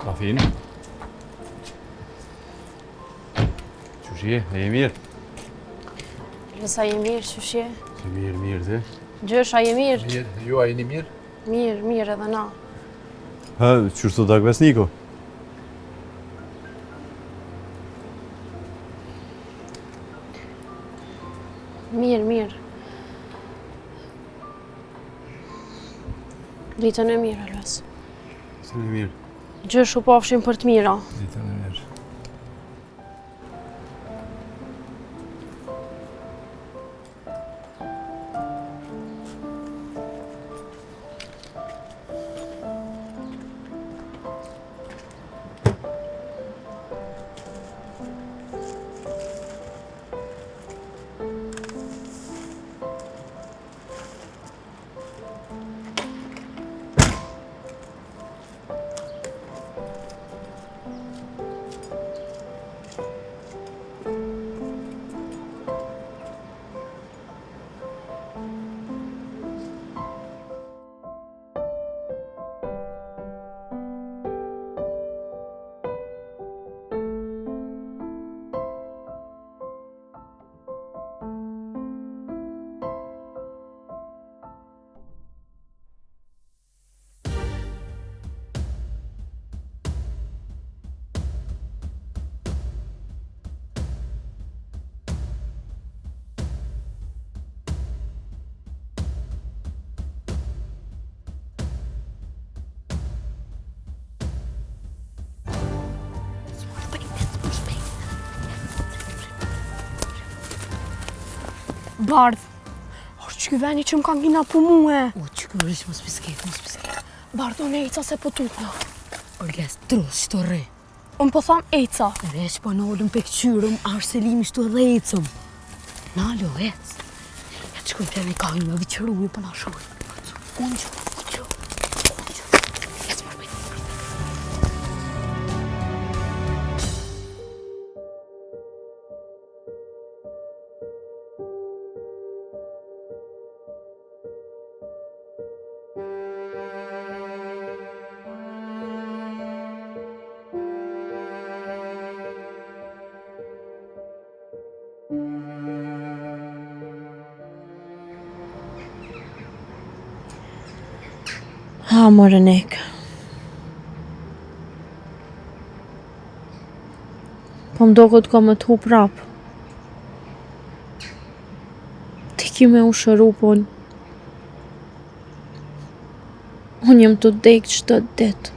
Rafin? Qëshje, e mirë? Lësa je mirë, qëshje? Se mirë, ti? Gjësha je mirë? Mirë, ju a jeni mirë? Mirë edhe na. Ha, qështu tak Vesniko? Mirë. Ditën e mirë, Alves. Se në mirë. Gjëshu pafshin për të mira. Ditën e mirë. Bardh, është që veni që më kanë gina për muhe. O, që kërërish mos pisket. Bardh, unë Eca se po tutna. Orges, trus, që të re. Unë po tham Eca. Req po në ollëm pe këqyrëm, arselimi shtu edhe ecëm. Nalo, ec. Ja të shkojmë plene ka një me viqëru i për në shurë. Unë që. Ec më shpejt. Ha, more nek. Po mdo këtë ka më të hu prap. Ti ki me u shëru, po unë jem të dek qëtë ditë.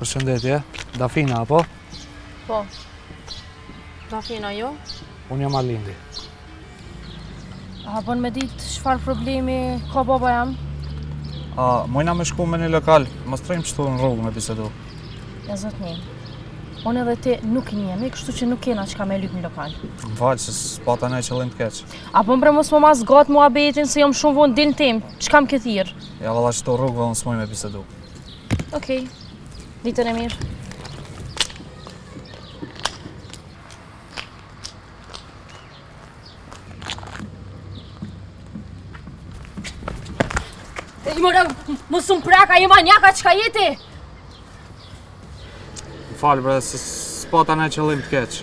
Përshëndetje, Dafina apo? Po. Dafina jo? Unë jam Alindi. A bën me ditë çfarë problemi ka baba jam? Mojna me shku me një lokal, mos trejmë qëtu në rrugë me bisedu. Ja zotni. Unë edhe ti nuk jemi, kështu që nuk kena çka me lyp në lokal. Më falë, se s'pata ne qëllim të keq. A bën bre mos më mas gat muhabetin se jam shumë vonë din tim. Çka më ke thirr? Ja valla qëtu rrugëve unë s'moj me bisedu. Okej. Ditën e mirë. Mora, mos më praka, je manjaka, çka jeti? Më falë bre, se s'pata ne qëllim të keq.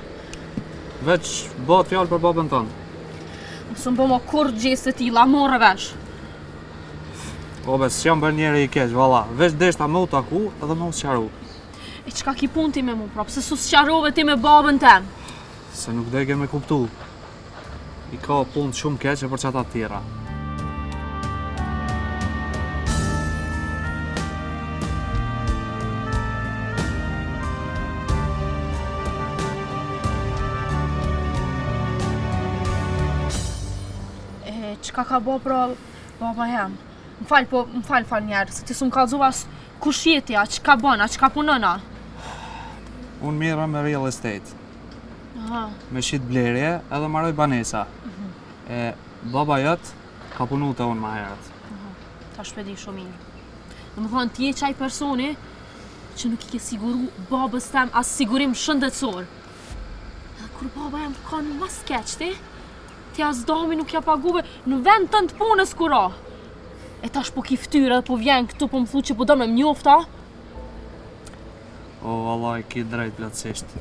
Veç bëhet fjallë për babën tonë. Mos më bëmo kur gjesë të tilla, morë vesh. Obe, s'jam bërë njeri i keq, valla. Veç deshta me u taku edhe me u sqaru. E çka ki pun ti me mu prap, se su sqarove ti me babën tem? Se nuk deke me kuptu. I ka punë shumë keqe për qata tjera. Çka ka bo pra baba jam? Më fal njerë, se ti s'm kallzova kush jeti, a çka bën, a çka punon a? Unë mirë me real estate. Aha. Me shit blerje edhe marroj banesa. Baba jot ka punu të unë ma herët. Ta shpedi shumë mirë. Domethënë ti je çaj personi që nuk i ke siguru babës tem as sigurim shëndetësor. Edhe kur baba jam ka në mas keq ti, ti as dami nuk ja paguve në vend tënd punës kura. E tash po ki ftyrë edhe po vjen këtu po më thu që po do me mjofta. O, Allah i ki drejt plotësisht.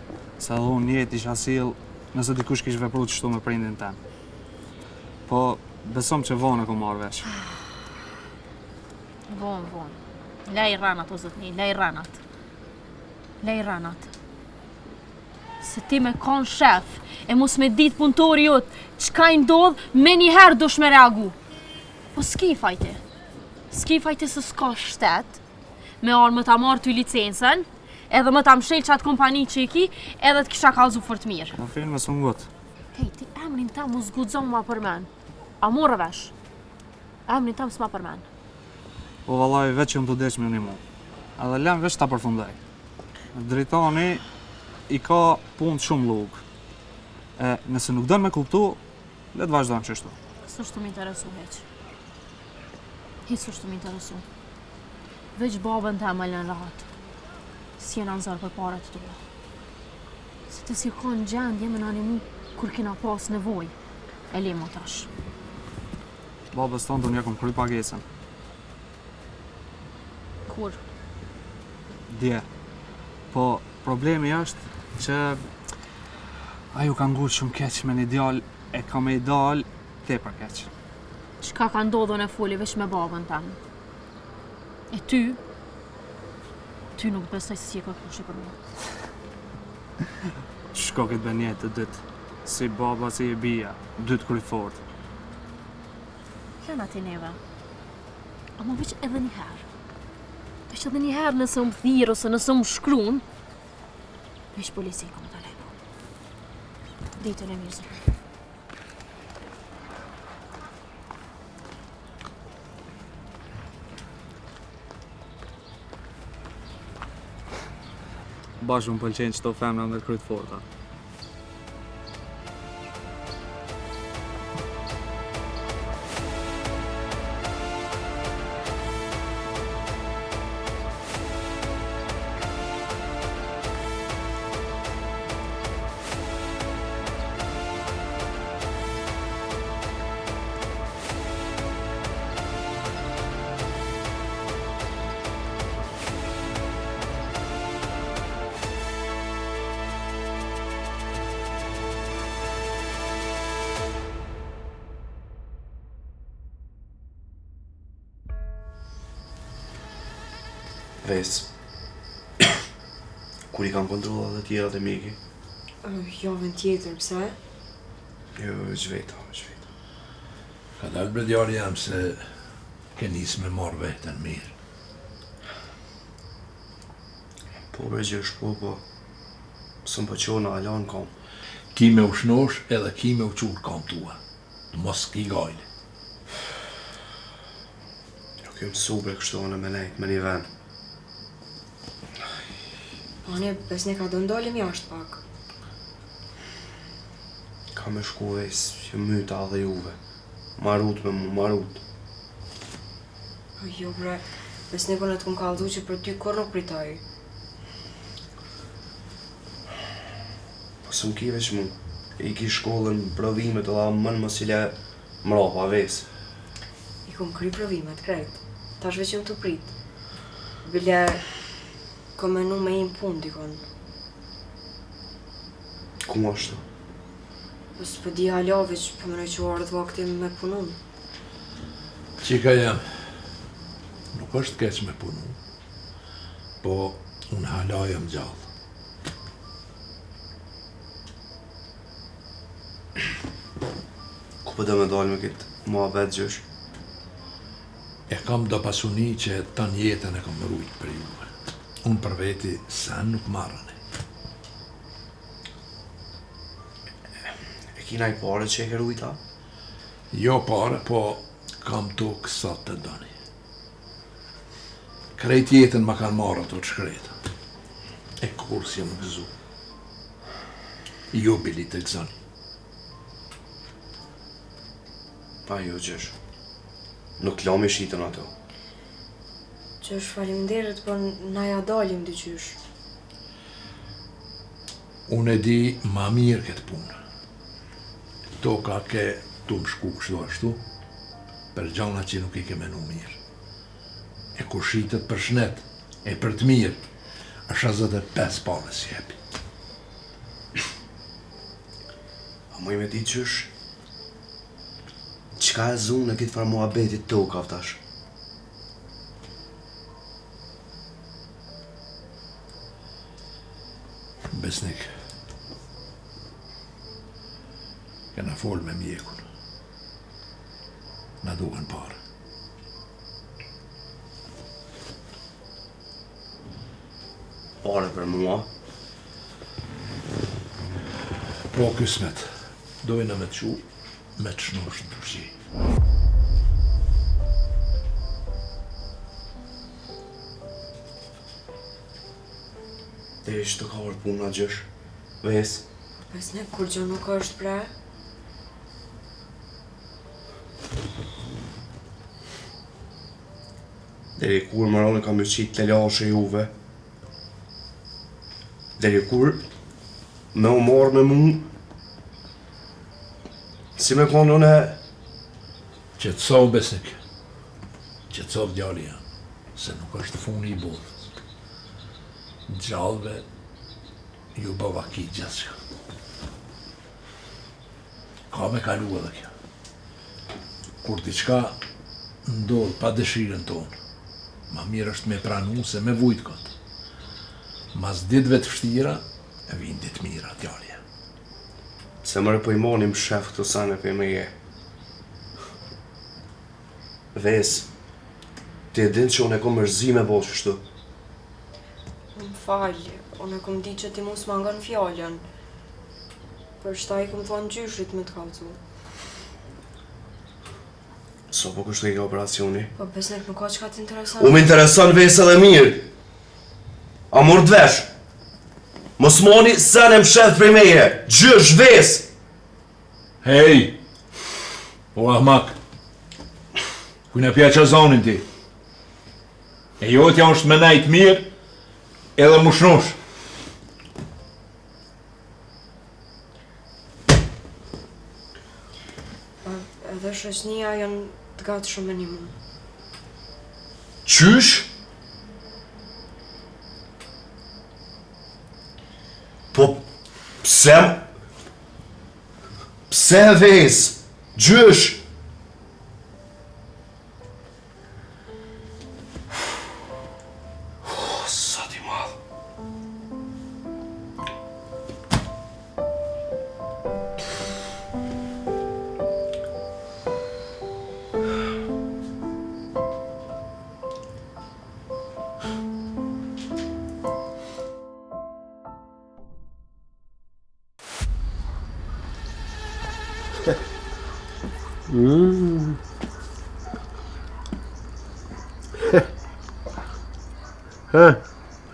Se edhe unë jetë isha sill nëse dikush kish vepru qështu me prindin tem. Po, besom që vonë e ku marrë vesh. Vonë. Lej ranat o zotni, lej ranat. Lej ranat. Se ti me kon shef, e mos me dit punëtori jot, çka i ndodh, me njëherë dush me reagu. Po s'ki fajti. S'ki fajti se s'ka shtet, me arë më ta marrë ty licencën, edhe më ta mshel qatë kompani që i ki, edhe t'kisha kallzu fort mirë. Po filmë s'u ngut. Hej, ti emrin tam mos guxon ma përmen. A morë vesh? Emrin tam s'ma përmen. Po vallaj veç që më të desh me një mu. Edhe lem veç ta përfundoj. Drejtoni i ka punë shumë lugë. Nëse nuk dënë me kuptu, le të vazhdojmë qështu. S'është më interesu heq. Hiç s'është më interesu. Veç babën ta më lën rahat. S'jena në zarë për parat tua. Se të si ka në gjendje me nani mu kur kena pas nevoj. E le mo tash. Babës tonë unë ja kom kry pagesën. Kur? Dje. Po, problemi është që aju ka ngurë shumë keq me një djalë e ka me i dalë tepër keq. Çka ka ndodhur në foli veç me babën tam. E ty nuk besoj se si e ka kushi për mua. Shko këtë benjet të dytë. Si baba, si e bia. Dytë kry fort. Lena ti neve. Ama veç edhe njëherë. Veç edhe njëherë nëse më thirë ose nëse më shkruan, veç polici ka më të lejpo. Ditën e mirë zërë. Bashkë më pëlqenë qëto femna me kryt forta. Ves. Kur i kam kontrollat dhe tjera të miki? Javën tjetër, pse? Jo, zhveta. Ka dalë bre djarë jam se ke nisë me marrë veten mirë. Po, Po bre gjesh, po. Sëm po qona alan kam. Ki me u shnosh edhe ki me u qurë kam tua. Mos ki gajli. Jo kjo mësu bre kështu në me nejt me një ven. Pane, besne ka do ndalim jashtë pak. Ka me shku ves, që myta dhe juve. Marut me mu, marut. Po jo bre, besne po në të kum kallëzu që për ty kur nuk pritoj. Po sëm ki veç mu, i ki shkollën provimet edhe mën mos i le mrapa ves. I kum kry provimet, krejt. Tash veç jëm të prit. Bile, ko menu me im pun dikon. Ku ashtu? Po s'po di hala veç po më që ardhë vakti me punun. Qika jam, nuk është keq me punu, po unë hala jam gjallë. Ku po do me dalë me këtë muhabet gjësh? E kam do pasuni që të një jetën e kam rujt për juve. Unë për veti sen nuk marrën. E kina i pare që e ke rujta? Jo pare, po kam tokë sa të doni. Krejt jetën ma kanë marrë ato të shkreta. E kur si jam gëzu. Jo bili të gëzoni. Pa jo gjësh. Nuk lami shitën ato. Që është faleminderit, po na ja dalim dyqysh. Unë e di ma mirë këtë punë. Toka ke tu më shku kështu ashtu, për gjana që nuk i ke menu mirë. E kur shitët për shnet, e për të mirë, është 25 pare si jepi. A mu i me di qësh? Qka e zunë në këtë farë muhabetit toka aftash? Besnik, kena folë me mjekun. Na duhen parë. Pare për mua? Po kësmet, dojnë me të qu, me të shnosh në përshi. Dhe ishtë të kavër puna gjësh. Ves. Besne, kur gjë nuk është bre. Deri kur më ronë kam qit të lashe juve. Deri kur me u marrë me mu. Si me konë në... Qetësov besnik, qetësov djali jam, se nuk është funi i bodhës. Gjallëve ju bëva ki gjasja. Ka me kalu edhe kjo. Kur diçka ndodh pa dëshirën tonë, ma mirë është me pranu se me vujt këtë. Mas ditëve të vështira, e vinë ditë mira djalja. Se mërë po i monim shef këto sane për me je. Ves, ti e din që unë e kom mërzi me bosh kështu. Më falë, unë e kom di që ti mos m'angon fjallën. Për shtaj kom thonë gjyshrit me të kallëzu. So po kështu e ke operacioni? Po besnek nuk ka qka t'interesan. U më intereson ves edhe mirë. A mërë të vesh? Mos moni sen e më shef për meje. Gjysh, ves! Hej! O ahmak! Kujna pja qa zonin ti. E jotja është me najt mirë, edhe më shnosh. Edhe shoqënia janë të gatë shumë me një mu. Qysh? Po, pse... Pse ves? Gjysh? Sa ti madh.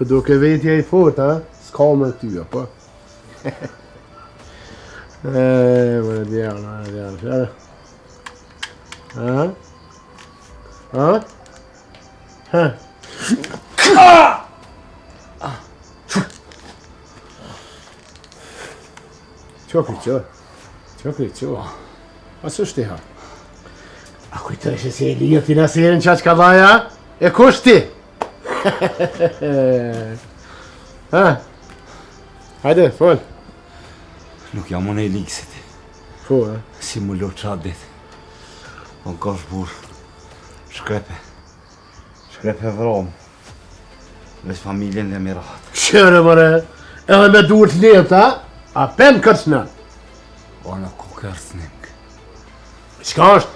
Duke vetja I fort, ha? S'ka me ty, apo? Më djallë. Ha? Ha? Ha? Qo. A së shti ha? A kujtoj që si e lijo t'ina serin qa qka dhaja? E kush ti? Ha? Hajde, fol. Nuk jam unë e liksit. Po, ha? Si më lo qatë dit. Unë ka shbur. Shkrepe. Shkrepe vromë. Veç familjen dhe mirat. Qërë, mëre. Edhe me duhet lept, ha? A pen kërcna? O në ku kërcnik. Qka është?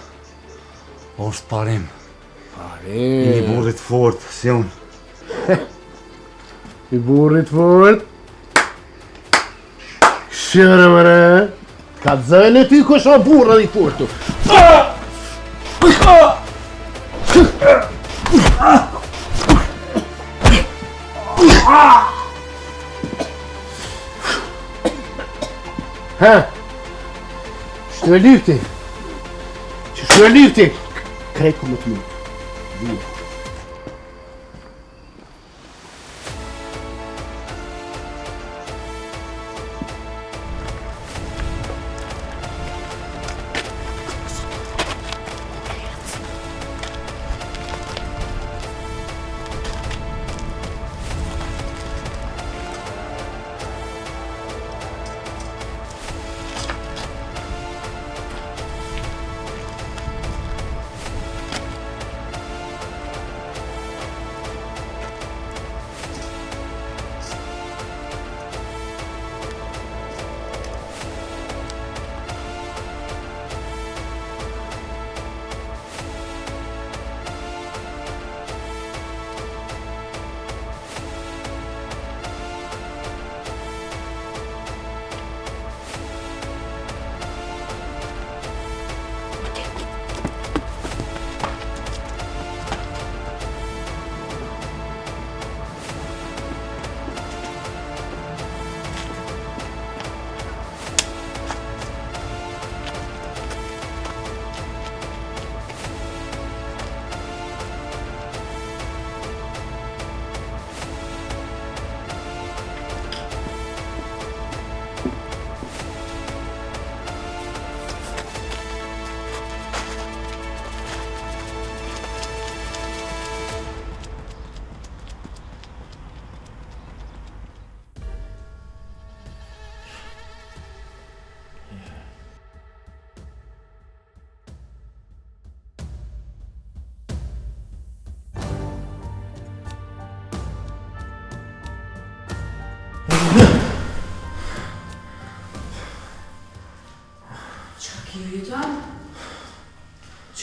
O është parim. I Parim. burrit fort, si unë. I burrit fort. Qërë, mëre. Ka të zëjnë e ty kusha burra I fortu. Ha? Shtu e lyfti? Që shtu e lyfti? Krejt ku më të mund.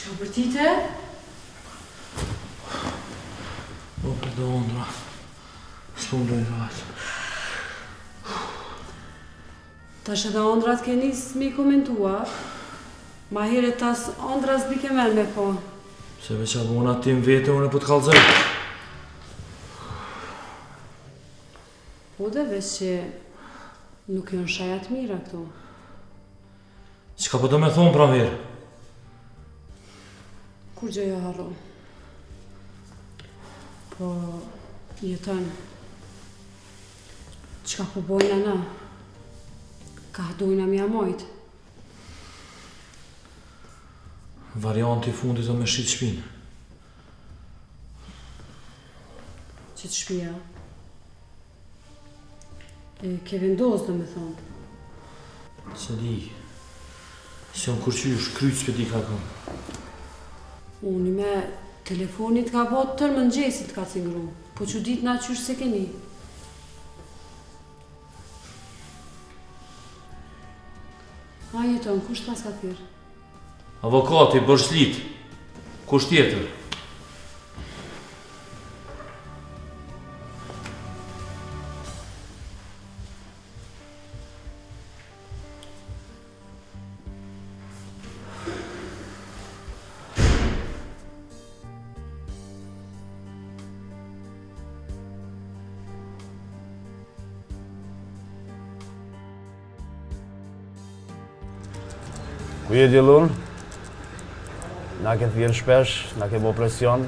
Qka përtite? O, për do ondra. S'po më dojnë ratë. Tash edhe ondrat ke nis mi komentua. Ma here tas ondras bike men me po. Se veç abona tim vete, unë e po t'kallzoj. Po dhe veç që nuk janë shajat mira këto. Qka po do me thonë pra mirë? Kur gjë jo harro. Po jetën. Qka po bojna na? Ka dojna mja mojt. Varianti I fundit do me shqit shpinë. Që të shpia. E ke vendos do me thonë. Se di. Se unë kur qysh, kryq për di ka kam. Unë me telefonit ka po tërë mëngjesit ka cingru. Po që dit na qysh se keni. A jeton, kush t'pas ka tjerë? Avokati, Bërslit. Kush tjetër? Ku je djelun? Na ke thirë shpesh, na ke bo presion.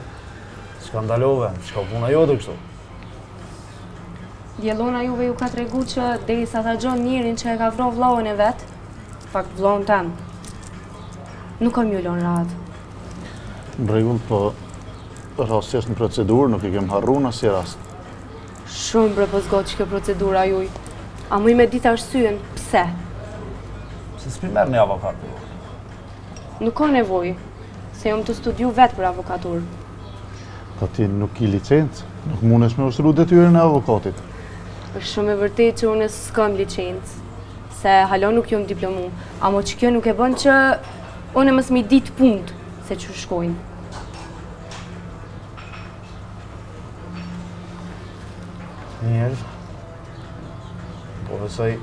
S'ka ndalove, s'ka puna jote kështu. Djelona juve ju ka tregu që derisa ta gjon njërin që e ka vro vllahun e vet, fakt vllahun tem, nuk kam ju lënë rahat. Në rregull, po rastësisht në procedurë nuk i kem harru në si rast. Shumë brepozgot që kjo procedura juj. A muj me ditë arsyen, pse? Se s'pi merr një avokat. Nuk ka nevojë, se jam të studiu vetë për avokatur. Po ti nuk i licencë, nuk mundesh me ushtru detyrën e avokatit. Është shumë e vërtetë që unë s'kam licencë, se halon nuk jam diplomu, amo që kjo nuk e bën që unë mos mi ditë punë se që shkojnë. Mirë. Po besoj.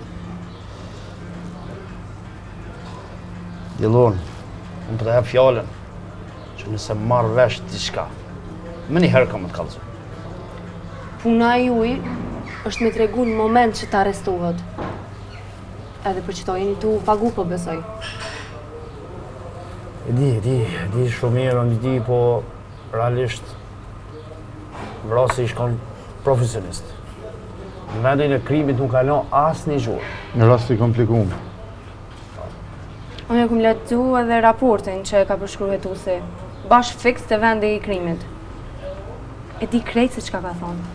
Djelon, unë për të jep fjallën që nëse marrë vesh diçka, më një herë kam të kallëzu. Puna juj është me tregu në moment që ta arrestohet. Edhe për që to jeni tu pagu po besoj. E di shumë mirë, unë di, po realisht vrasi shkon profesionist. Në vendin e krimit nuk kalon asë një gjurë. Në rast i komplikuar. Unë e kum lexu edhe raportin që e ka përshkruar hetuesi, bash fiks të vendi i krimit. E di krejt se çka ka thonë.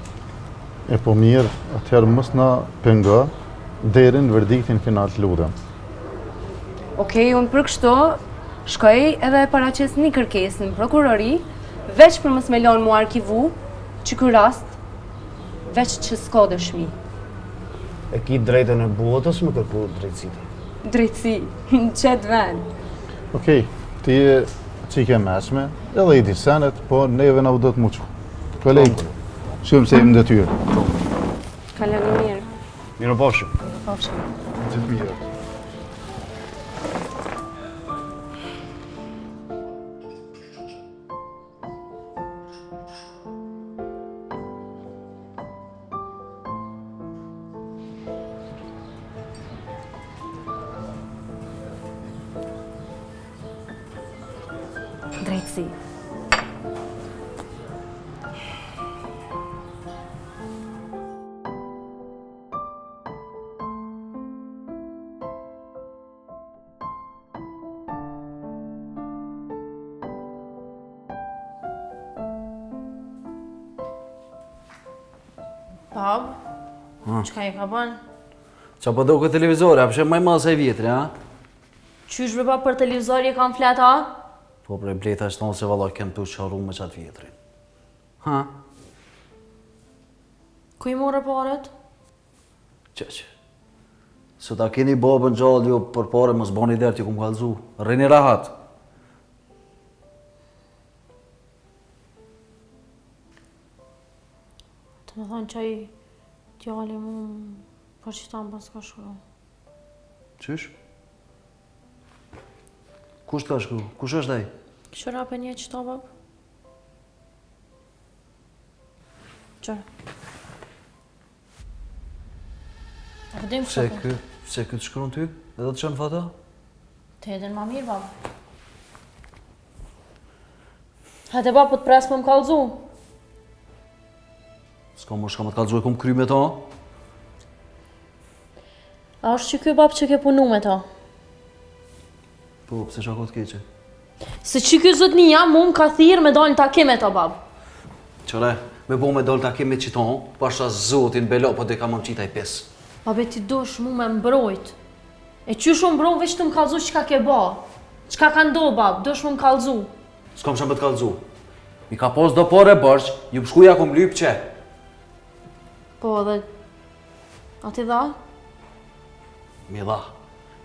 E po mirë, atëherë mos na pengo deri në verdiktin final të lutem. Okej, unë për kështu shkoj edhe e paraqes një kërkesë në prokurori, veç për mos me lënë mu arkivu, që ky rast veç që s'ka dëshmi. E ki drejtën e botës më kërku drejtësitë. Drejtësi, në qëtë vend. Okej, ti je qike meshme, edhe i disenet, po neve na u do të muqu. Kolegë, shumë se im detyrë. Kaloni mirë. Mirë pofshim. Pofshim. Gjithë mirë. Drejtësi. Bab, çka e ka bën? Qa po do këtë televizore, a pëshe maj madhë se vjetri, a? Qysh bre për televizori e kam flet, a? Po prej bleta është tonë se valla kem tu qaru me qatë vjetrin. Ha? Ku i more paret? Qeq. Së ta keni babën gjallë jo për pare mos bani derë që kum kalzu. Rrini rahat. Të me thonë qaj djali mu për që ta më pas ka shkru. Qysh? Kush ka shkru? Kush është ai? Qëra për një qëta, bab? Qëra? A këdim Se kështë ky, se ky të shkruan ty? Edhe të qënë fata? Të edhen ma mirë, bab. Hajde, bab, po të presë për më kallëzu. S'ka më shka më të kalzu e kum kry me ta? A është që ky bab që ke punu me ta? Po, pse qa ka të keqe? Se që ky zotnia mu më ka thirë me dalë në takim me ta, bab. Qëre, me bo me dollë takim me qiton, pasha zotin belo, po dhe ka më qita i pes. Babe, ti dosh mu me mbrojt. E qysh u mbroj veç të më kallëzu qka ke ba. Qka ka ndo, bab, dosh mu më kallëzu. S'kam shambet kalzu. Mi ka pos do pore bërsh, ju pëshkuja kum lyp qe. Po, edhe... A ti dha? Mi dha.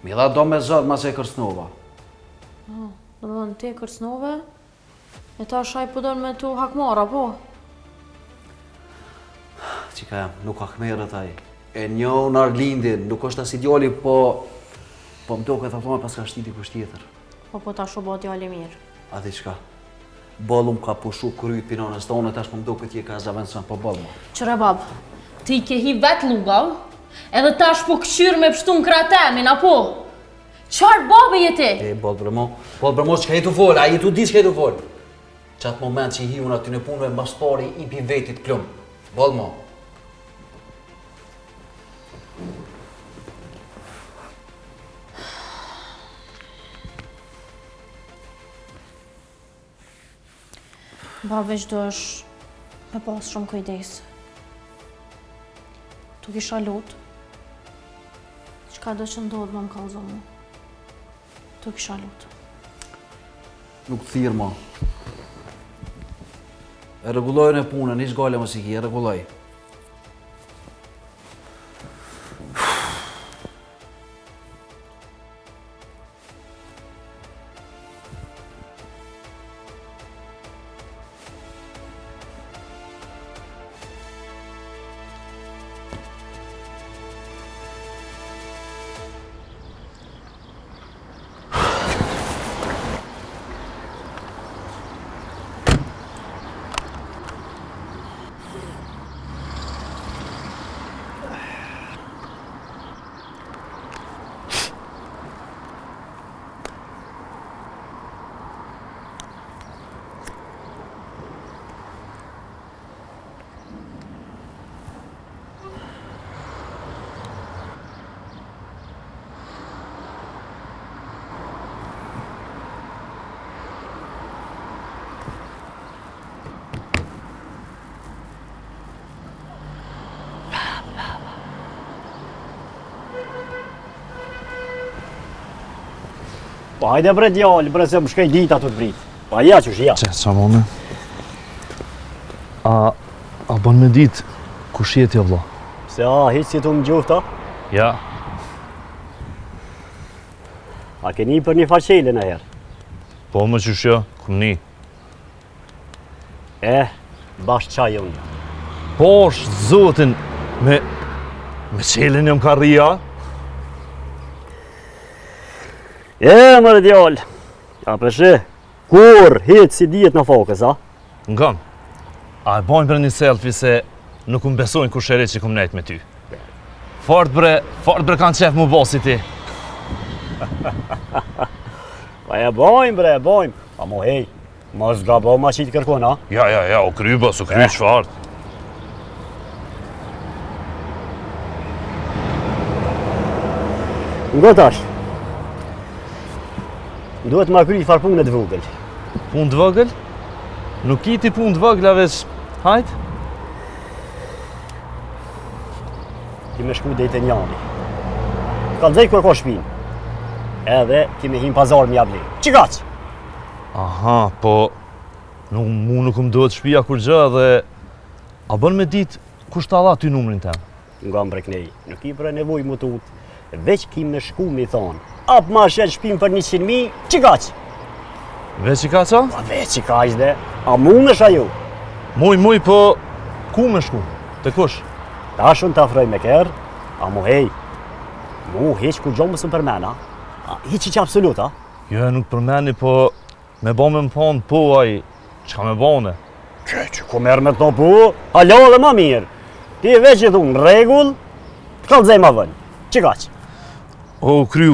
Mi dha do me zërë ma se e kërsnova. Do më dhënë ti kërsnove, e ta shaj po dënë me tu hakmara, po? Qika jam, nuk hakmerët ai. E njo në Arlindin, nuk është as ideali, po më do këtë aftome pas ka shtiti për shtjetër. Po ta shu bo djali mirë. A di qka? Bollum ka pushu kryt pinonës tonë, tash më do këtë je ka zavendësën po bollma. Qëre, bab, ti ke hi vetë lugav, edhe tash po këqyr me pështu në kratemin, apo? Qarë babe je ti? E, bolë bre mo, që ka jetu folë, a jetu di që ka jetu folë. Qatë moment që i hiun aty në punëve, mbas pari i pi vetit plum. Bolë mo. Babe qdo është me pas shumë kujdes. Tu kisha lutë, qka do që ndodhë më kallëzo mu. Tu kisha lutë. Nuk të thirë, ma. E regulojnë e punën, ish gale më si ki, e reguloj. Po hajde bre djallë, bre se më shkej dita të brit. Pa ja që shja. Që, qa mone? A bon me dit, ku shjeti o vla? Se hiq si të më gjufta? Ja. A keni për një faqele në herë? Po më që shjo, këm ni. Bashkë qaj unë. Po është zotin, me qelin jam ka rria? Mërë djallë, a përshë, kur hitë si dijet në fokës, a? Ngam, a e bojnë për një selfie se nuk më besojnë kur shërit që këm nejtë me ty. Fort bre kanë qef mu bosi ti. Pa e bojnë bre, e bojnë. Pa mo hej, mos gabo ma qitë kërkon, a? Ja, o kry bës, o kry qfart. Ngo tash. Duhet ma kry far punë të vogël. Punë të vogël? Nuk i ti punë të vogël, veç hajt? Ki me shku dhejtë njani. Ka dzej kur ka shpinë. Edhe ki me him pazar m'ja ble. Qikaq? Aha, po mu nuk më duhet shpia kur gjë dhe a bën me dit kush ta dha ty numrin tem? Nga më breknej, nuk i për nevoj më tut, veç ki me shku mi thonë. Ap ma shet shpim për 100.000, qikaq? Veç i ka qa? Veç i ka ishte, a mu me shaju? Muj, po ku me shku? Të kush? Ta shun të afroj me kërë, a mu hej, mu heq ku gjomë mësën përmena, hiq i që absolut, a? Jo, nuk përmeni, po me bo me më thonë po, aj, qka me bone? Që ku merë me të po, halo dhe ma mirë, ti veç i thunë regull, të kalëzej ma vënë, qikaq? O, kry,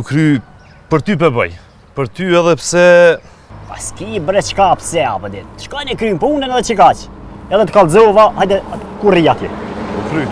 për ty pe bëj. Për ty edhe pse... Pa s'ki bre qka pse, apë dit. Shka një krymë punën edhe qikaq. Edhe të kalzova, hajde, ku rri atje. O, kry.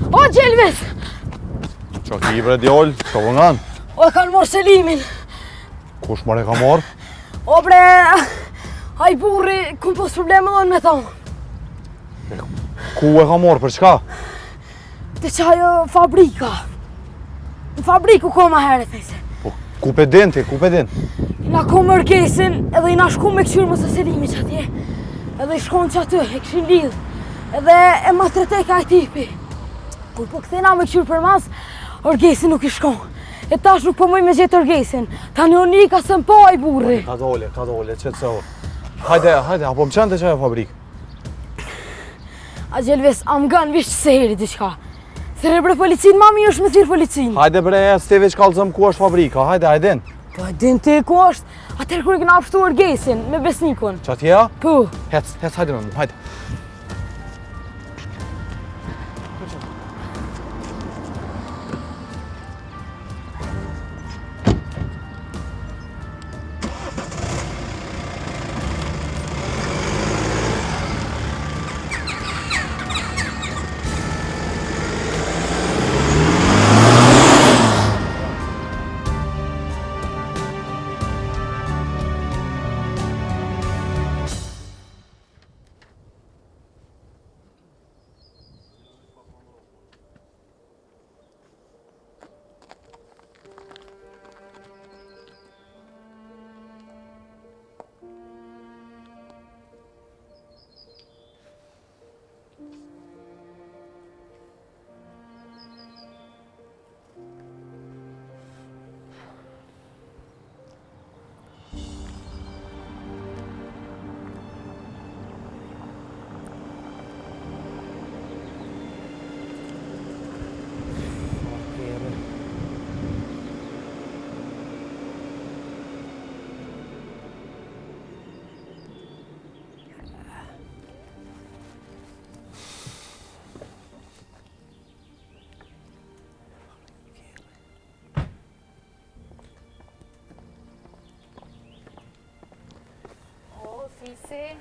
O Gjelvis! Qa ki bre djoll, qa vëngan? O e kanë morë Selimin. Kush mare ka morë? O bre, a i burri, ku pos probleme dhe me thonë. Ku e ka morë, për çka? Te qajo fabrika. Në fabriku ko ma herët, thejse. Po, ku pe din ti, ku pe din? Na ko më rgesin edhe i na shku me këshyrë më së Selimi që atje. Edhe i shkon që aty, e këshin lidh. Edhe e ma treteka e tipi. Kur po këthena me këshyrë për mas, orgesin nuk i shkon. E tash nuk po mëj me gjetë orgesin. Tani unë i ka së mpo a i burri. Ka dole, qëtësohë. Hajde, apo më qënë të qajo fabrikë? A gjelves, am gan vishë se heri diqka. Thire bre policin, mami është me thirë policin. Hajde bre, s'te veç kalëzëm ku është fabrika, hajde. Po e din ti ku është, atër kur i këna pështu orgesin me besnikun. Qa tja? Po. Hec, hajde me mu, hajde.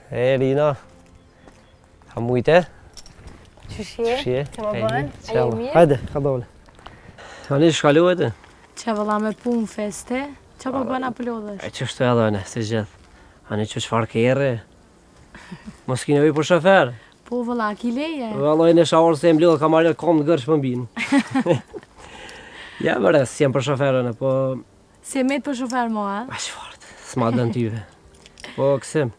E, Lina. A mujte? Qëshje? Që më bënë? A je mirë? Hajde, ka dole. Ani shkalluhet e? Që vëlla me punë feste? Që po bëna pëllodhesh? E që shtu e dhone, si gjithë. Ani që qëfar kere? Mos kine vej për shofer? Po vëlla, ki leje? Vëlloj në shaorë se e mblidhë ka marrë kom në gërsh më mbinë. Ja, bërë, si jem për shoferën, po... Si e met për shofer mo, a? A shfartë, s'ma dën tyve. Po, kësim.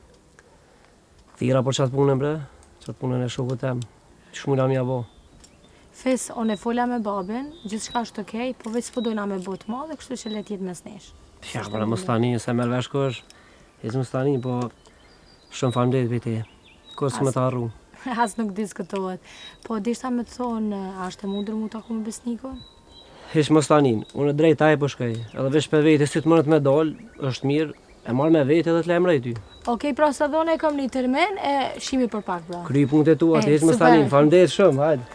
Thira për qatë punën, bre? Qatë punën e shokët tem. Shmuna mja bo. Fes, unë e fola me babin, gjithë shka është okej, po veç s'po dojna me botë ma dhe kështu që let jetë mes nesh. Ja, bre, mos tani, se merë vesh kësh. Jesë mos tani, po... Shumë famdet për te. Kërë s'me të arru. As nuk diskutohet. Po, dishta me të thonë, ashtë e mundur mu të aku me besnikon? Hish mos tanin, unë drejt taj po shkaj. Edhe vesh për vete, si të mënët me doll, është mirë, e marrë me vete edhe të lemrej ty. Okej, pra sa dhone e kam një termen, e shimi për pak, bra. Kry punët e tua, hish mos tanin, famdet shumë, hajde.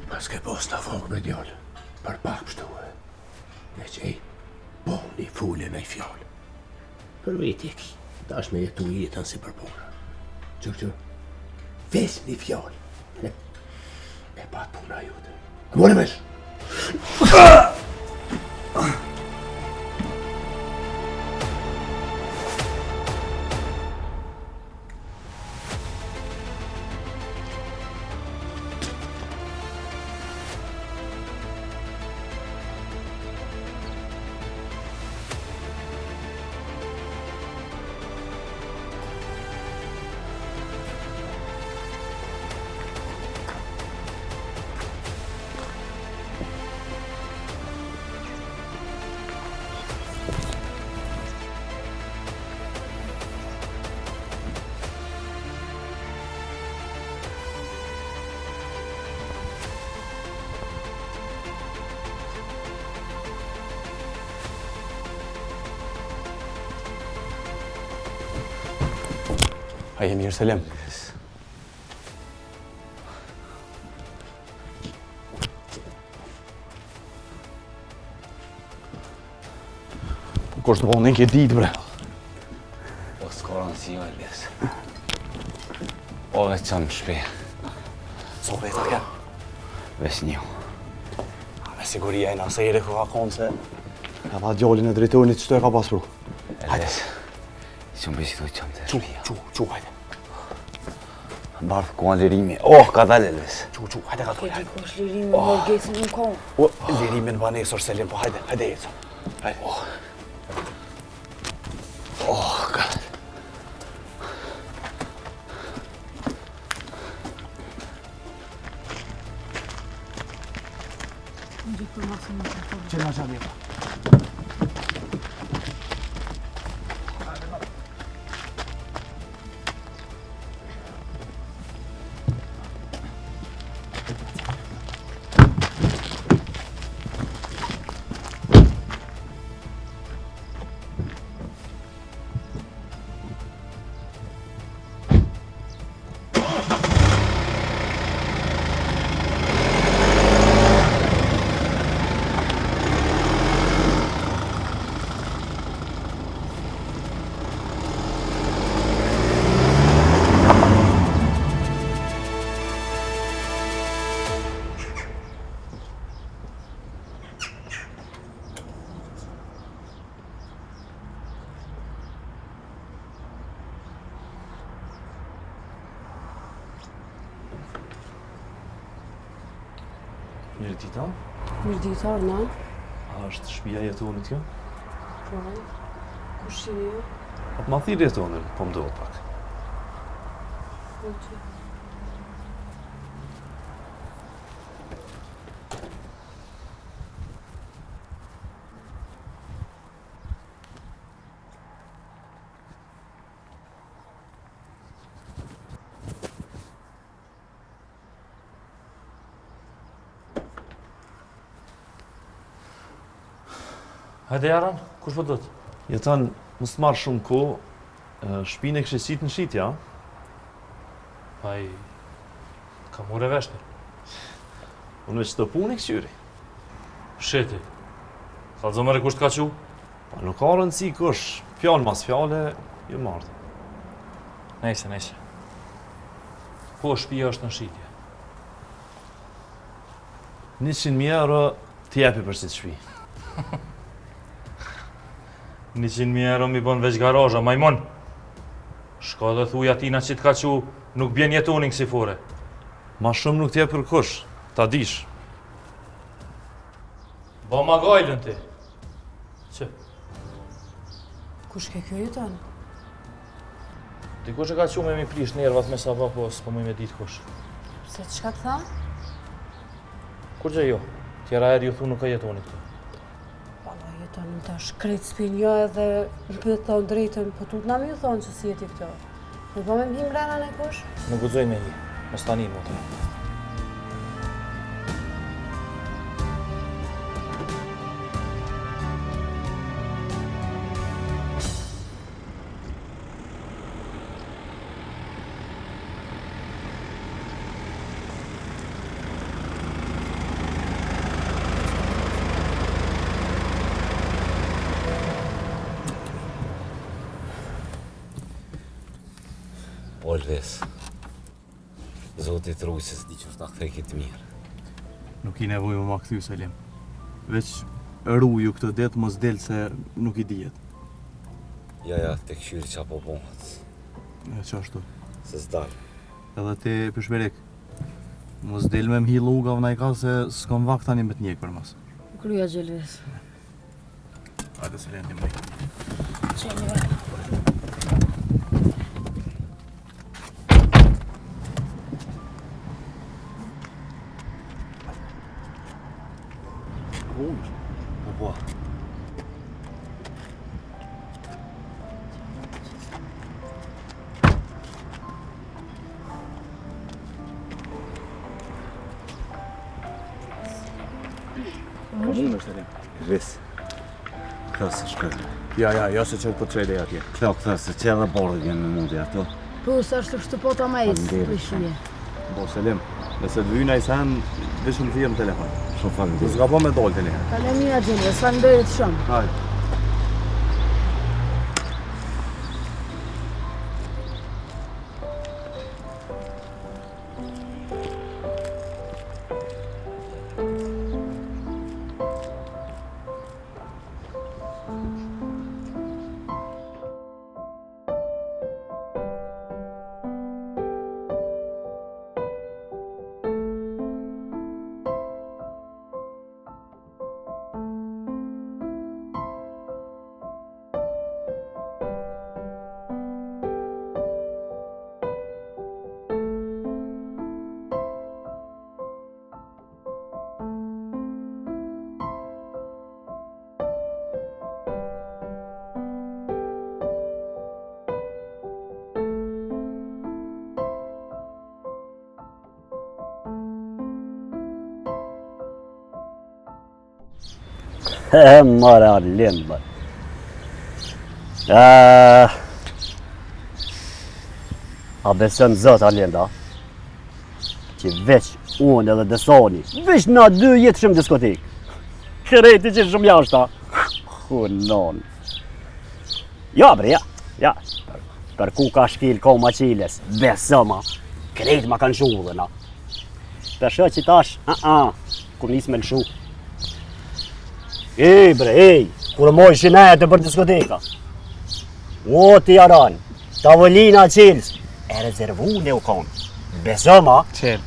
Pas ke pos të fokë me djallë, për pak pështuhe. Me qej, po një fulle në i fjallë. Për veti e ki, dash me jetu jetën si për puna. Qërë, ves një fjallë. E pat puna jote. Mone mesh! Haje mirë, Selim. Ko është vonë, ke ditë, bre. O, s'ka rëndësi, Elvis. O, veç qanë në shpi. So veta ke? Veç një. Me siguria e nëse jeri ku ka konë se ka pa djallin e drejtonit që të e ka pasru. Elvis, që më bëjtë qanë të shpia. Qu, hajde. Bardhë ku anë lirimi. Oh, ka dalë, Elvis. Qu, hajde ka tuaj, hajde. Kush lirimi më Morgesin në kohë. O, lirimin ba nesër, Selim, po hajde jetë. Hajde. Oh, ka. Që nga qanë jetë. Mirë dita. Mirë dita, Arna. A është shtëpia jetonit kjo? Po, kush jeni ju? Po ma thirë jetonit, po më dohet pak. Po që? Hajde Jaran, kush po dhët? Jeton, mos të marrë shumë ko, shpinë e kështë qitë në shqitja? Paj, ka mure veshme. Unë veç të punë i këqyri. Sheti, sa të zëmëre kush të ka qu? Pa nuk ka rëndësi kush, fjallë mas fjallë, ju marrë. Nejse. Po shpia është në shqitje? 100.000 euro t'jepi për si të shpi. 100.000 euro mi bën veç garazha, majmon. Shka dhe thuj atina që t'ka qu, nuk bjen jetonin kësi fore. Ma shumë nuk t'jep për kush, ta dish. Ba ma gajlën ti. Që? Kush ke kjo jeton? Ti kush e ka qu me mi prish nervat me sabah, po s'po mu me dit kush. Se qka të tha? Kur gjë jo? Tjera erë ju thu nuk ka jetoni këtu. Pala jeton në tash krejt s'pinjo edhe në pëtë thonë drejtën, po tu t'na mi ju thonë që si jeti këto. Nuk po me m'him brana në kush? Nuk gudzoj me hi, me stanin më të. Olves, Zotit rrugë që s'di që është ta kthej këtë mirë. Nuk i nevoj më ma këthy, Selim. Veç rruju këtë det, mos del se nuk i dijet. Ja, te këshyri qa po bonët. E qa ashtu? Se s'dal. Edhe ti pëshberek. Mos del me m'hi luga vëna i ka se s'kom vakt tani me t'njek për mas. Kryja Gjelvis. Hajde Selim, ti mëj. Qeni vërë. Po. Vis. Këta se shkërë. Ja, se qëtë po të qëjde atje. Këta se që edhe borët jenë me mundi ato. Plus është kështu po ta majs, prishje. Bo Selim, nëse të vyna i sen, vishë më thirë në telefon. Shumë falem. S'ka po me dollë të një. Kalemina gjinje, s'falenderit shumë. Hajde. Mara Arlen, bë. A besën zot Arlen, da? Që veç unë edhe Desoni, veç na dy jetë shumë diskotik. Këreti që shumë jashta. Hunon. Ja, bre, ja. Për ku ka shkil ko ma qiles, besëma. Këreti ma kanë shullëna. Për shë që tash, ku nis me lëshu. Ej bre, ej, kur moj shinet e për diskoteka. O ti aran, tavolina qilës, e rezervune u konë. Besëma? Qel,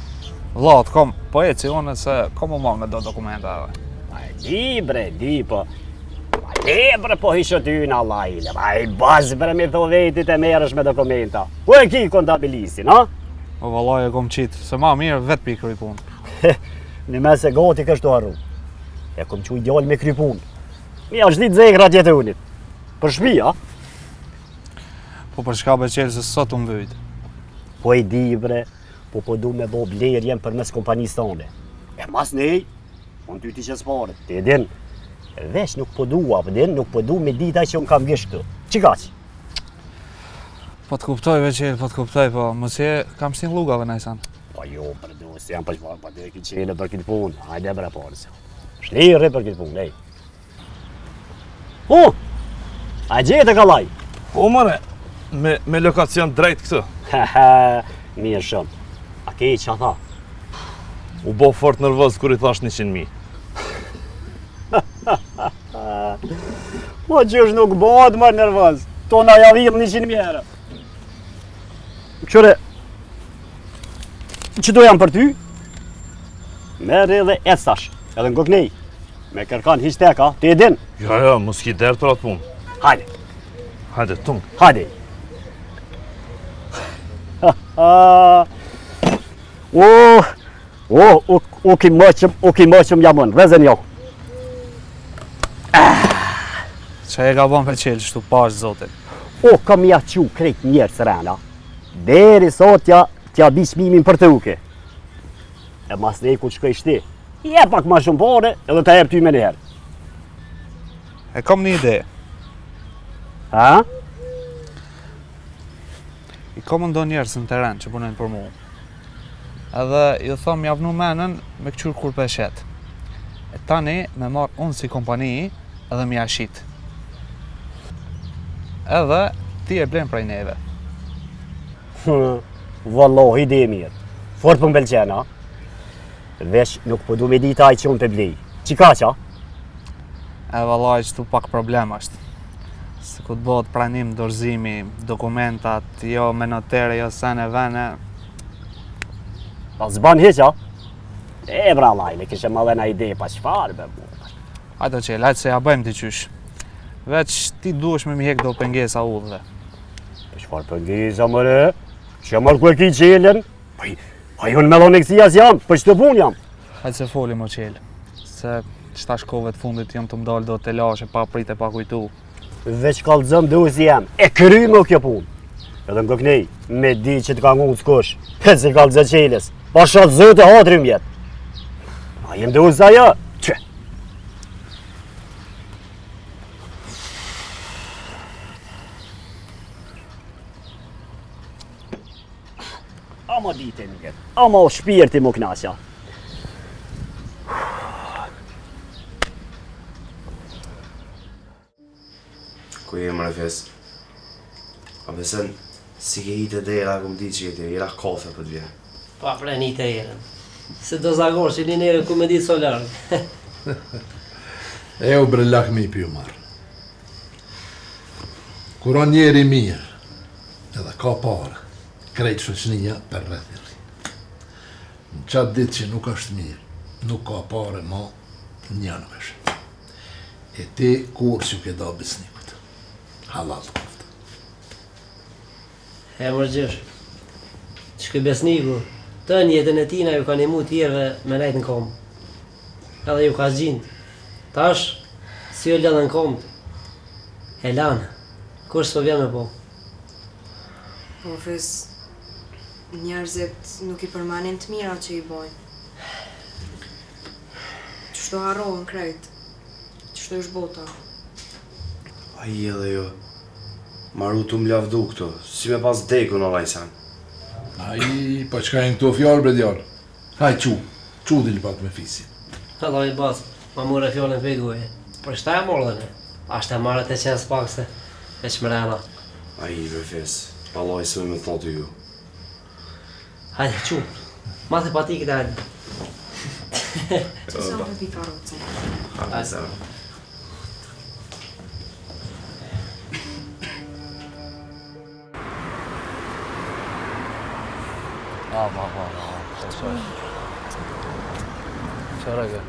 vlat, kom, po e që unë se kom u marrë me do dokumenta edhe. Di po. Di bre, po hisho ty në lajle. I bazë bre me tho vetit e merësh me dokumenta. Ku e ki kontabilistin, ha? O vallaj e kom qitë, se ma mirë vetë pi kry punë. Në mes e goti kështu arru. E kom që i djallë me kry punë. Mi është ditë zekra tjetë unit. Për shpi, ha? Po për shka beqelë se sot unë vyjtë. Po i di bre, po du me bo blerjen për mes kompanisë tonë. E mas nej, unë ty ti që s'pare, ti e din. Vesh nuk po du apëdin, nuk po du me dita që unë kam gishtë këtu. Qika që? Po të kuptoj veqelë, po të kuptoj, po mësje kam shtin lugave në isan. Po jo, për du, se jam përshfarë, po të e ki qele për këtë punë. Hajde bre parës. Shlirë për këtë punë, ej. A gjithë e kalaj? Po mëre, me lokacion drejt këtë. Mirë shumë. A ke i që a tha? U bo fort nervoz kur i thash 100.000. Po qësh nuk bëhet më nervoz. To na javim 100.000 €. Qëre, që do jam për ty? Merë edhe estash, edhe në goknej. Me kërkan hishteka, ti e din? Ja, mos ki derë për atë punë. Hajde. Hajde, tung. Hajde. O ki mëqëm jamon, vezen jo. Që e ka bon për qelë shtu pash zotin. O, kam ja qu krejt njerë së rena. Deri sot tja bi shmimin për të uke. E mas nej ku të shkoj shti. Je pak ma shumë pare edhe ta jep ty me njerë. E kom një ide. Ha? I kom ndo njerës në teren që punojnë për mu. Edhe ju thom javnu menën me këqyr kur për shetë. E tani me marë unë si kompani edhe mi ashit. Edhe ti e blen prej neve. Wallah, ide e mirë. Fort për mbelqena. Vesh nuk po du me dita aj që unë për blej. Qika qa? E vallaj që tu pak problem është. Se ku të bëhet pranim, dorëzimi, dokumentat, jo me notere, jo sene vene. Pa zban heqa? E bra lajle, kishe më dhe na ide pa qfarë be mu. Hajde qelë, hajde se ja bëjmë t'i qysh. Veç ti duesh me mi hek do pengesa udhve. Për qfarë pengesa mëre? Që mërë ku e ki qelen? Pa ju në meloneksia jam, për që të pun jam. Hajde se folim o qelë. Se qëta shkove të fundit jam të mdallë do të lashe pa prit e pa kujtu. Veç kalëzëm dhe uzi jam, e kry më kjo pun. Edhe në këknej, me di që të ka ngu s'kush, e si kalëzë qeles, pa shatë zëtë e hatrim jetë. A jem dhe uzi aja, që? ditë mirë. Ama o shpirti më knaqja. Ku je më rëfes? A besën, si ke hitë e dera, ku më di që jeti, jera kafe për të vje. Pa prenit e erën. Se do zagor që një nere ku me ditë solarë. E u bre lakmi për ju marë. Kura njeri mirë, edhe ka pare, krejt shoqënia për rrethiri. Në qatë ditë që nuk është mirë, nuk ka pare ma, një nuk është. E ti kur që ke da besnikut. Halal të koftë. E mërgjesh, që këj besniku, të një jetën e tina ju ka një mu tjerve me nejtë në komë. Edhe ju ka gjindë. Tash, si ju lëdhe në komë. E lanë, kush s'po vjen me po? Po, fes, njerëzit nuk i përmanin të mira që i bojnë. Qështu harrohen krejt, qështu është bota. A i edhe jo, maru të më lavdu këto, si me pas deku në lajsan. A i, pa qka e në këto fjallë bre djarë. Haj qu dili pak me fisi. Allah i basë, ma mure fjallën për i goje. Për shta e morë dhe ne, ashtë e marrët e qenë s'pak se e qmërena. A i, rëfes, Allah i së me thotë ju. Hajde, qu, ma the pati këtë hajde. Që sa për pi karocën? Hajde, zara. Çfarë ke?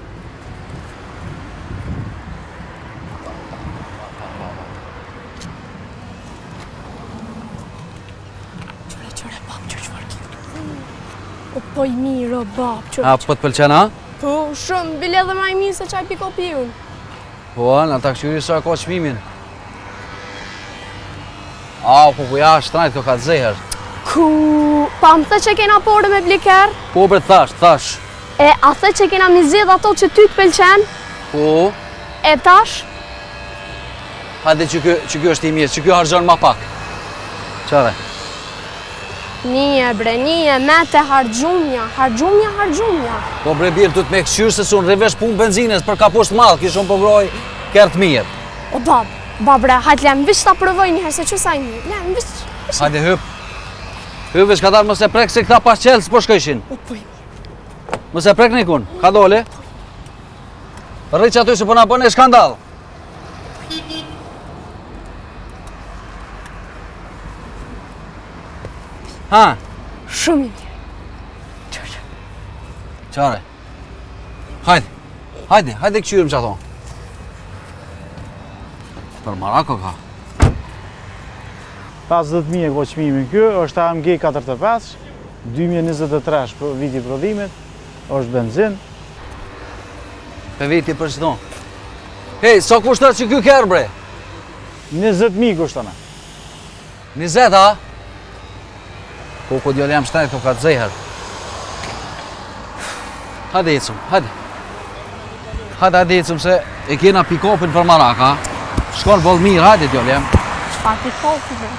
O po i mirë, o bab, që... A, po të pëlqen, a? Po, shumë, bile edhe ma i mirë se qaj piko piun. Po, në ta këshyri sa ka qmimin. A, po ku ja, shtrajt, kjo ka të zeher. Ku... Pa më the që kena porë me bliker? Po, bre, thash. E, a the që kena mizidh ato që ty të pëlqen? Po. E tash? Hajde që kjo është i mirë, që kjo harxhon ma pak. Qare? Nije, bre, nije, me te harxhumja. Po, bre, birë, du të me këshyrë se su në rivesh punë benzines për ka poshtë malë, kishon po vroj kërtë mirë. O, bab, bre, hajtë lem, vish ta provoj njëherë se që saj mirë. Lem, vish. Hajde, hyp. Hyp, vish, ka dalë mëse prek se këta pas qelë s'po shkëshin. O, po. Mëse prek një kun, ka dole. Rri që aty se po na bëne skandal. Ha? Shumë i mirë. Qare? Hajde këqyrëm që ato. Për marako ka. 50.000 e ko qmimi kjo, është AMG 45, 2023 për viti prodhimit, është benzin. Për viti për qëto? Hej, sa kushtat që kjo kërë, bre? 20.000 kushtana. 20, a? Po, ku djole jam shtajt, ka të zeher. Hajde ecëm, hajde ecëm se e kena pick-upin për maraka. Shkon boll mirë, hajde djole jam. Çfarë pick-upi, bre?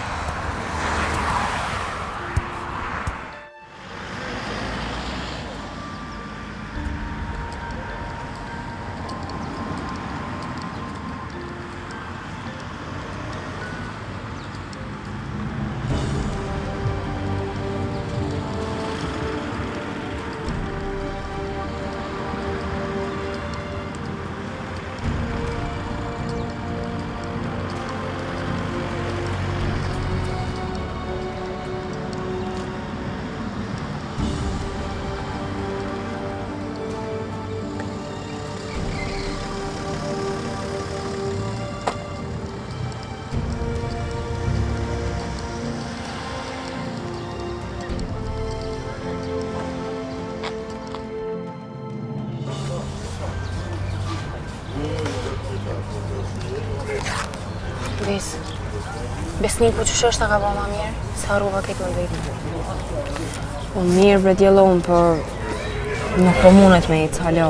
Besniku që është ta ka ba ma mirë, se harruva këtë më dhejtë. Po mirë bre djelon, për nuk po mundet me i të halo.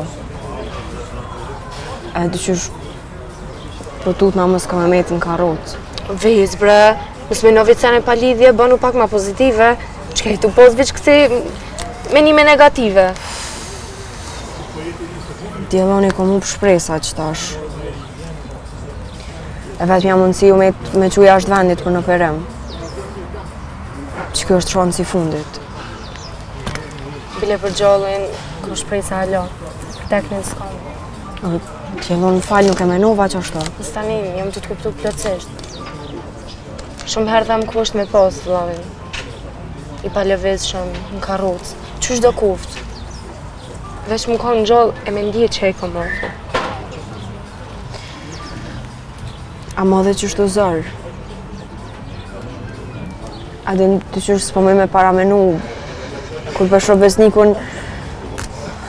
E dyqysh, po tut na mës ka me metin karot. Vez bre, mës me në vicene pa lidhje, bënu pak ma pozitive, që Çka i tu pos veç kësi menime negative. Djeloni ko mu për shpresa që tash. E vetë mja mundësiu me që jashtë vendit për në perem. Që kjo është shonë si fundit. Bile për gjollin, ko shpresa alo. Për teknin s'kam. Djelon falë nuk e menova që ashtu. Nësë tani, jam të kuptu plotësisht. Shumë herë tham ku është me pas, vëllavin. I palëviz shumë, në karrocë. Qysh do kuft? Veç më ka në gjallë e me ndje që e kom rëfu. A ma dhe qështu zërë? A dhe të qështë s'po mëj me paramenu, kur për shobesnikun,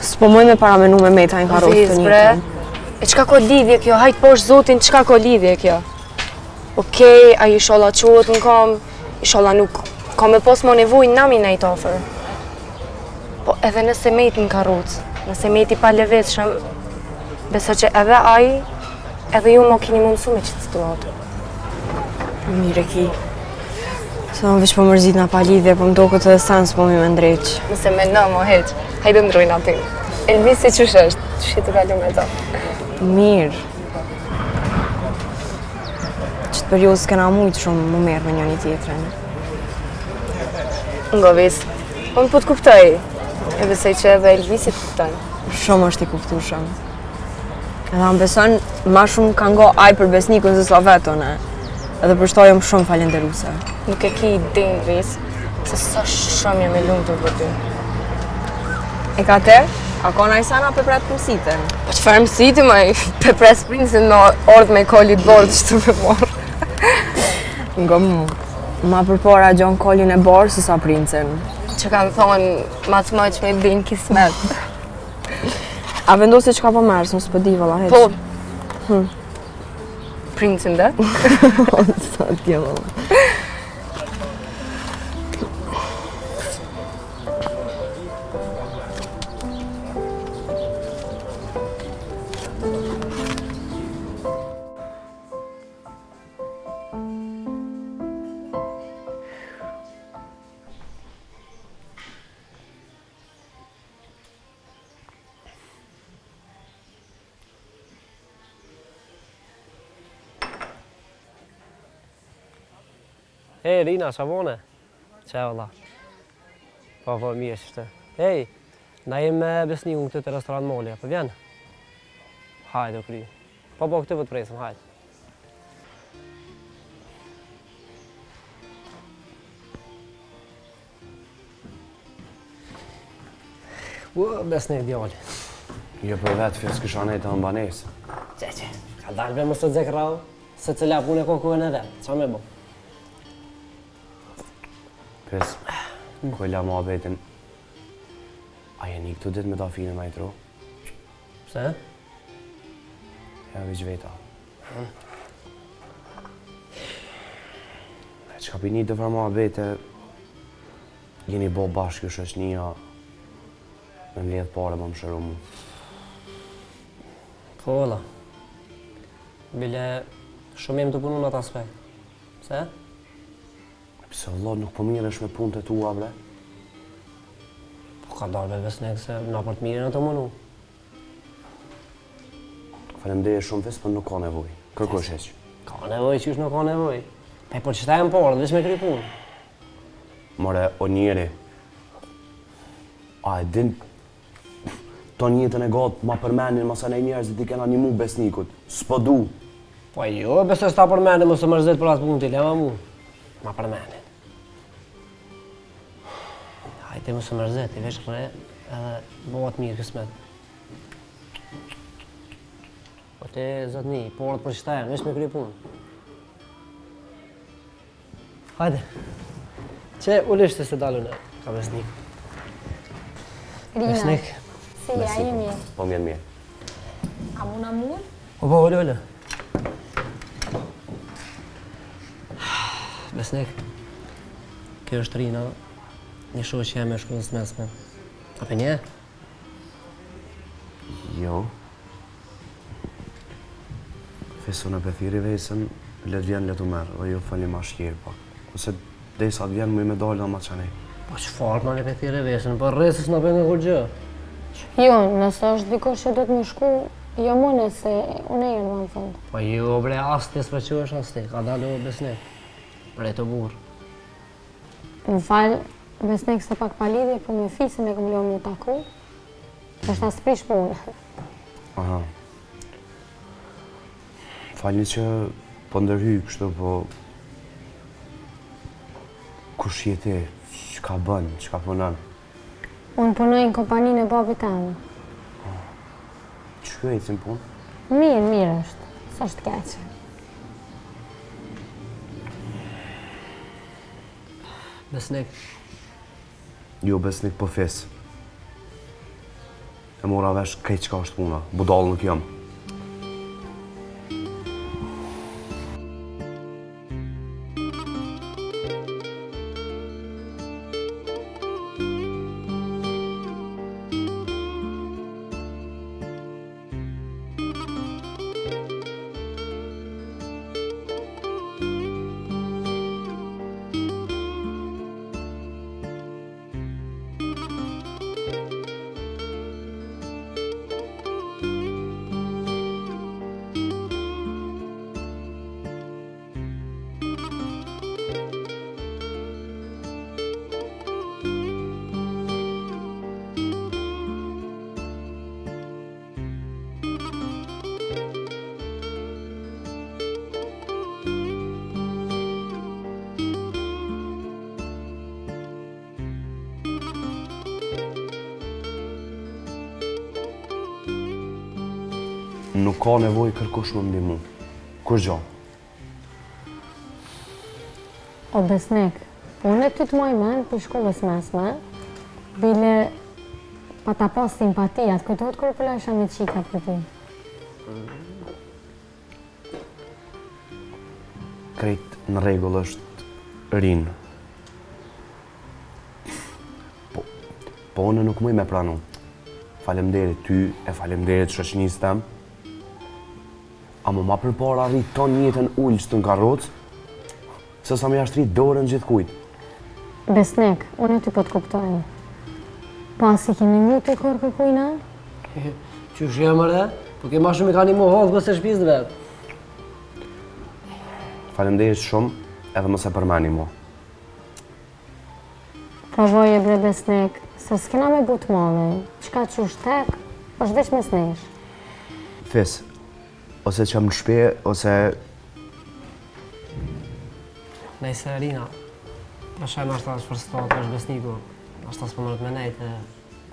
s'po mëj me paramenu me meta në karrocë të njëtën. E qka ko lidhje kjo? Hajt poshtë zotin, qka ko lidhje kjo? Okej, a i shola qohet në kam, i shola nuk ka me pos më nevojnë nami në i tofer. Po edhe nëse mejt në karrocë, nëse mejt i pa leveshëm, beso që edhe ai, edhe ju më kini mundësu me qëtë situatë. Mire ki. Se më veç po mërzit nga pa lidhje, po më do këtë dhe sens po mi me ndreq. Nëse me në më heq, hajde ndrojnë aty. Elvisi qësh është? Qësh i të kallu me ta? Mirë. Qëtë periudë s'kena mujtë shumë më merë me njëni tjetërin. Nga vis, unë po të kuptoj. E besoj që edhe Elvisi të kuptoj. Shumë është i kuptushëm. Edhe më beson, ma shumë ka ngo aj për besnikun se sa vetone. Edhe përshtojëm shumë falenderuse. Nuk e ki din, Vis, se sa shumë jam e lumtur për ty. E ka te? A ka na Isana për pret mësitën? Po çfarë mësiti, maj? Për pres princin në ordë me kolit bordë që të me morë. Nga mu. Ma përpora gjon kolin e borë se sa princin. Që kanë thonë, ma të maj që me din kismet. A vendosi që ka po mërës, më s'po di valla heq. Po. Princin dhe? O, sa t'je valla. Hej, Rina, qa vone? Qe, valla. Po, mirë qështë. Hej, na jem me besniku në këtë të restoran Molja, po vjen? Hajde, o kry. Po, këtë vë të presëm, hajde. Besnik, djalli. Jo për vetë, fjes kësha nejtë në banesë. Qe, ka dalë me më së të zekë rau, se cëlla punë e kokuën e vetë. Qa me bo? Pes, kojla ma betin. A jeni këtu ditë me ta fine ma i tru? Pse? Ja, viq veta. Që ka për një dëfra ma bete, jeni bo bashkë kjo shëshnia, me mledh pare më më shëru mu. Po, valla. Bile, shumë jem të punu në atë aspekt. Pse? Se vëllot nuk po miresh me punët e tua, bre? Po ka darbe besnek se na për të mirën e të mënu. Falemdeje shumë ves, për nuk ka nevoj. Kërkosh heq. Ka nevoj, qysh nuk ka nevoj. Pe për qëta e më porë, vesh me kry punë. More, o njeri. A e din... To njëtën e gatë ma përmenin masa nej njerëzit i kena një mu besnikut. S'po du. Po jo, besoj s'ta përmenin më së mërzit për atë punë t'il, jam a mu. Ma përmenin. Hajte më së mërzit, i veç re, edhe bëhat mirë kësmet. Po te, zotni, porët për qëta e, veç me kry punë. Hajde. Që ullishtë se dalu në ka besnik. Rina, besnik. si ja i mirë? Po mjenë mirë. A muna mur? Po, ullë. Besnik, kjo është Rina, një shoqë që jam e shkollës mesme. A për një? Jo. Fesu në pëthiri vesën, letë vjen letë u merë, dhe jo fali ma shkjerë pak. Ose dhe sa të vjen mu i me dalë dhe ma qanej. Po çfarë më le thirrë vesën, po rresës na bën kur gjë. Jo, nëse është dikush që do të më shku, jo mune se unë e në fund. Po jo bre, as ti s'po quhesh as ti, ka dalë Besnik. Bre të burr. Më fal, Besnik se pak pa lidhje, po me fisin e kam lënë më taku. Është ta sprish punë. Aha. Falni që po ndërhyj kështu, po... Kush je ti? Çka bën? Çka punon? Unë punoj në kompaninë e babit tamë. Ç'ka ecën punë? Mirë është. S'është keq. Besnik. Jo Besnik, po fes. E mora vesh krejt çka është puna. Budall nuk jam. Nuk ka nevoj kërkush më ndihmu. Kur gjo? O Besnik, unë e ty të moj men për shkollës mesme, bile pa ta pas simpatijat, kujtohet kur përlojsha me qika për ty. Krejt në rregull është rinë. Po unë nuk muj me pranu. Faleminderit ty e faleminderit shoqënisë tem. Ama ma përpara rrit ton jetën ullës të në karrocë, se sa me jashtë rrit dorën gjithë kujt. Besnik, unë e ty po të kuptojnë. Pas i kemi mu të kërë kërkujna? Qysh jam re? Po ke ma shumë i ka një mu hodhë bëse shpizë dhe vetë. Faleminderit shumë edhe mos e përmeni mu. Provoje bre Besnik, se s'kena me but male. Qka qush tek, është veç mes nesh. Fes, ose qëm në shpe, ose... Nejse Rina, në shajmë ashtë është përstat, është Besniku, ashtë asë përmërët me nejtë,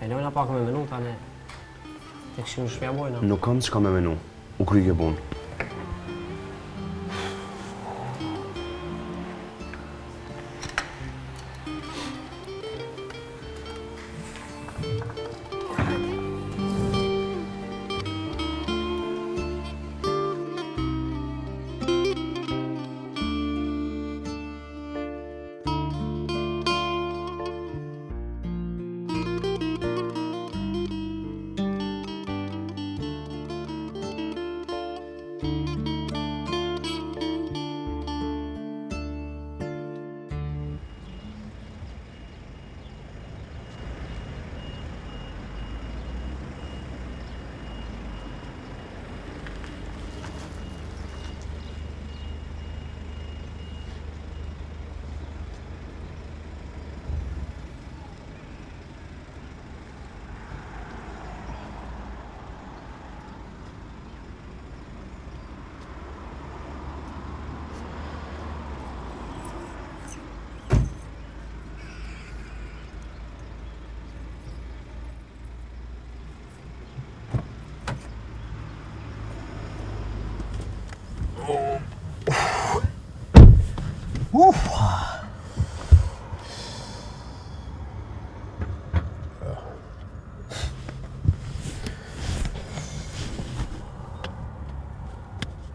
e lojna pak me minuta, ne të këshim në shpja bojna. Nuk kam çka me menu, u kry ke punë.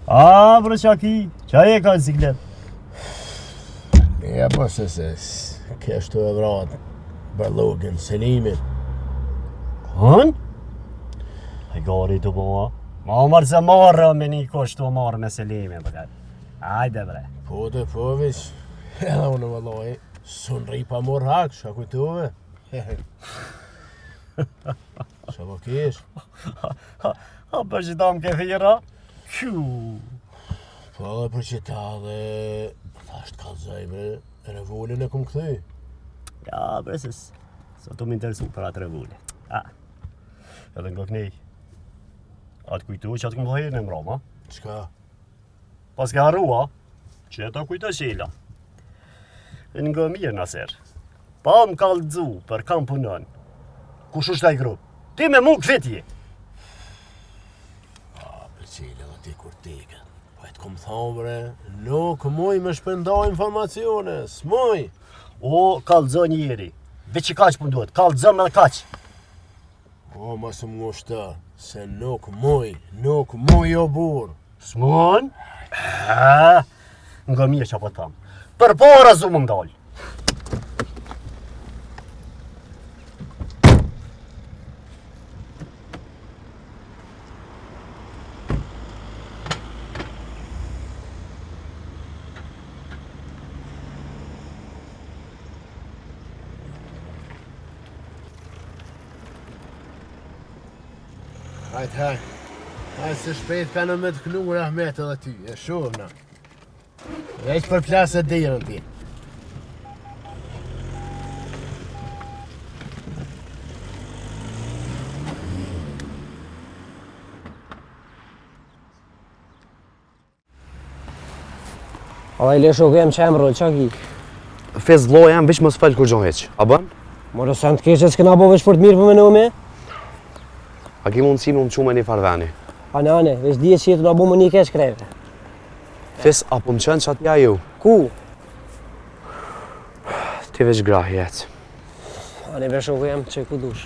A, bro Qaki, qaj e ka në siklet? Ja, po se kështu e vratë bërlogën Selimin. Hën? E gari të boha. Ma marë se marrë me një kështu marrë me Selimin, përkat. Hajde bre. Po të po vish, edhe unë vëlloj, Sun rri pa mor hak, shka kujtove? Qa po kesh? A për që ta më ke thira? Kju. Po dhe për që ta dhe... Thasht kalzaj me revolin e kum këthy. Ja, presis. Sa të më interesu për atë revolin. Edhe nga kënej. Atë kujtu që atë këmë dhejnë në mroma. Qka? Pas ka harrua, që e ta kujto qela. Nga mirë Naser. Pa më kallëdzu për kam punon. Kush është ai grup? Ti me mu këthetje. Për qela dhe ti kur tike. Po e të kom thonë bre, nuk muj me shpenda informacione, s'muj. O, kallëzo njeri. Veç që kaq për duhet, kallëzo me kaq. O, ma së më ngushta, se nuk muj o burë. S'mon? Nga mirë që po thamë. Për para zu më ndalë. Hajt se shpejt ka në me të knu Rahmet edhe ty, e shumë na. Veç për plasë e dirën ti. A i le shoku jem që emro, qa ki? Fes vloj jam, veç mos falë kur gjon heq. A bën? More sa në të keqe s'kena bo veç për të mirë për me në me? A ki mundësi më qume një farveni? Ane, veç dje që jetu nga bo më një keq kreve. Fes, apo më qënë që atja ju? Ku? Ti veç grah jetë. Ane, be shoku jem që ku dush.